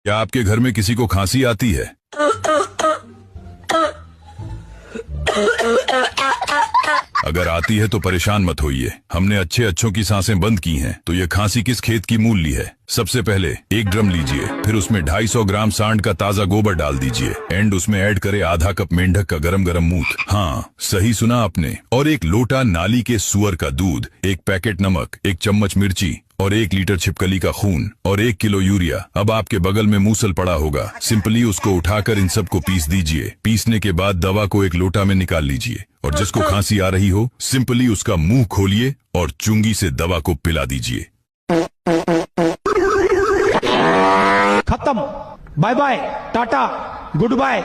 क्या आपके घर में किसी को खांसी आती है? अगर आती है तो परेशान मत होइए, हमने अच्छों की सांसें बंद की हैं। तो ये खांसी किस खेत की मूल ली है? सबसे पहले एक ड्रम लीजिए, फिर उसमें 250 ग्राम सांड का ताजा गोबर डाल दीजिए। एंड उसमें ऐड करे आधा कप मेंढक का गरम गरम मूत। हाँ, सही सुना आपने। और 1 लोटा नाली के सुअर का दूध, 1 पैकेट नमक, 1 चम्मच मिर्ची और 1 लीटर छिपकली का खून और 1 किलो यूरिया। अब आपके बगल में मूसल पड़ा होगा, सिंपली उसको उठाकर इन सबको पीस दीजिए। पीसने के बाद दवा को एक लोटा में निकाल लीजिए और जिसको खांसी आ रही हो, सिंपली उसका मुंह खोलिए और चुंगी से दवा को पिला दीजिए। खत्म। Bye bye, tata, good bye.